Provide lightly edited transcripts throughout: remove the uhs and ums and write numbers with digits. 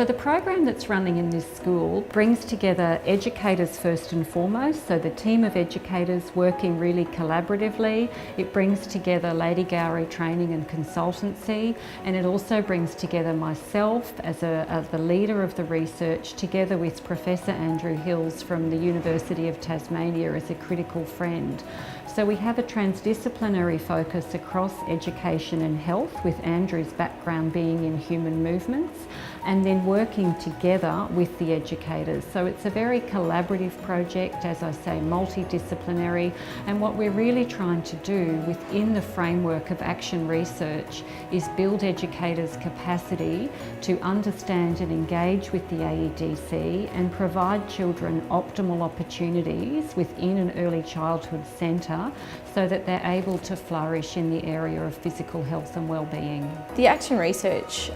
So the program that's running in this school brings together educators first and foremost, so the team of educators working really collaboratively. It brings together Lady Gowrie Training and Consultancy, and it also brings together myself as the leader of the research, together with Professor Andrew Hills from the University of Tasmania as a critical friend. So we have a transdisciplinary focus across education and health, with Andrew's background being in human movements, and then working together with the educators. So it's a very collaborative project, as I say, multidisciplinary, and what we're really trying to do within the framework of action research is build educators' capacity to understand and engage with the AEDC and provide children optimal opportunities within an early childhood centre so that they're able to flourish in the area of physical health and well-being. The action research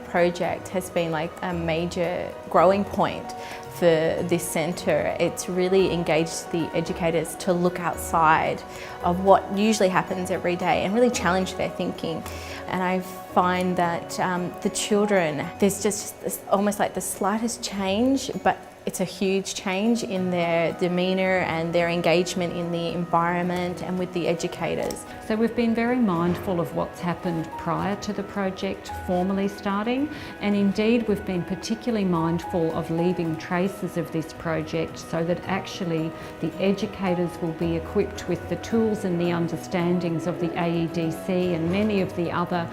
project has been like a major growing point for this centre. It's really engaged the educators to look outside of what usually happens every day and really challenge their thinking. And I find that the children, there's just almost like the slightest change, but it's a huge change in their demeanour and their engagement in the environment and with the educators. So we've been very mindful of what's happened prior to the project formally starting, and indeed we've been particularly mindful of leaving traces of this project so that actually the educators will be equipped with the tools and the understandings of the AEDC and many of the other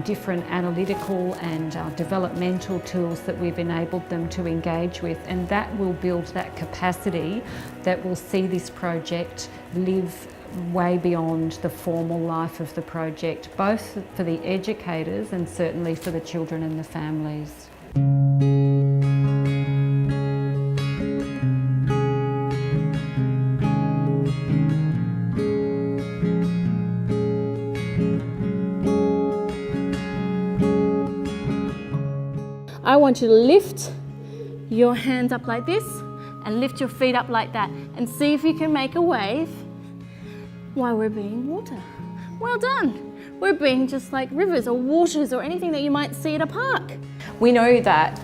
different analytical and developmental tools that we've enabled them to engage with, and that will build that capacity that will see this project live way beyond the formal life of the project, both for the educators and certainly for the children and the families. I want you to lift your hands up like this and lift your feet up like that and see if you can make a wave while we're being water. Well done. We're being just like rivers or waters or anything that you might see at a park. We know that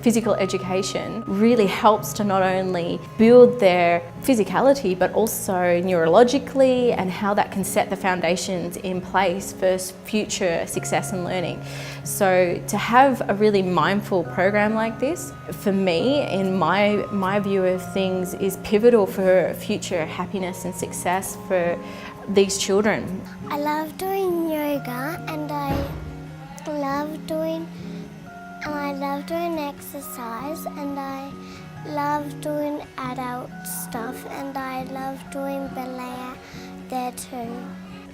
physical education really helps to not only build their physicality but also neurologically, and how that can set the foundations in place for future success and learning. So to have a really mindful program like this, for me, in my view of things, is pivotal for future happiness and success for these children. I love doing yoga, and I love doing exercise, and I love doing adult stuff, and I love doing ballet there too.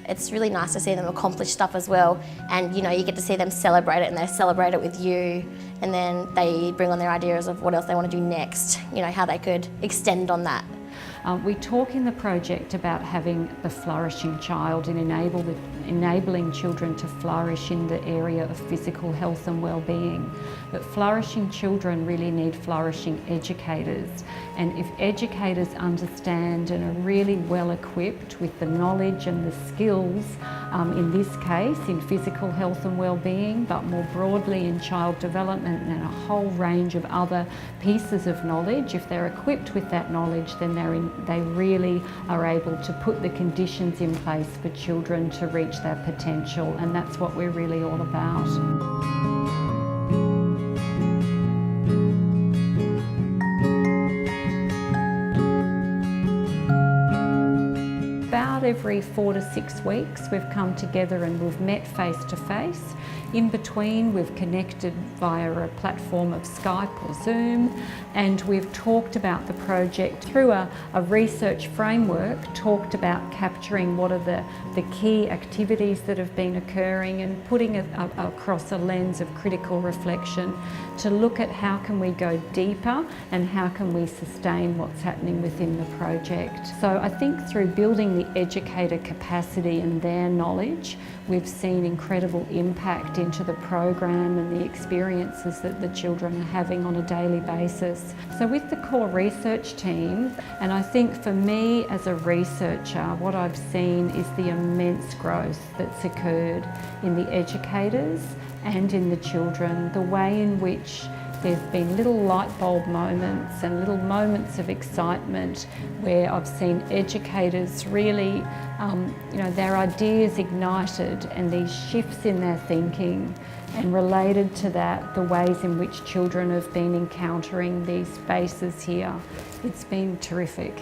It's really nice to see them accomplish stuff as well, and you get to see them celebrate it, and they celebrate it with you, and then they bring on their ideas of what else they want to do next, how they could extend on that. We talk in the project about having the flourishing child and enabling children to flourish in the area of physical health and well-being. But flourishing children really need flourishing educators. And if educators understand and are really well equipped with the knowledge and the skills, in this case in physical health and well-being, but more broadly in child development and a whole range of other pieces of knowledge, if they're equipped with that knowledge, then they really are able to put the conditions in place for children to reach their potential, and that's what we're really all about. About every 4 to 6 weeks we've come together and we've met face to face. In between we've connected via a platform of Skype or Zoom, and we've talked about the project through a research framework, talked about capturing what are the key activities that have been occurring and putting it across a lens of critical reflection to look at how can we go deeper and how can we sustain what's happening within the project. So I think through building the educator capacity and their knowledge, we've seen incredible impact into the program and the experiences that the children are having on a daily basis. So with the core research team, and I think for me as a researcher, what I've seen is the immense growth that's occurred in the educators and in the children, the way in which there's been little light bulb moments and little moments of excitement where I've seen educators really, their ideas ignited and these shifts in their thinking, and related to that, the ways in which children have been encountering these spaces here. It's been terrific.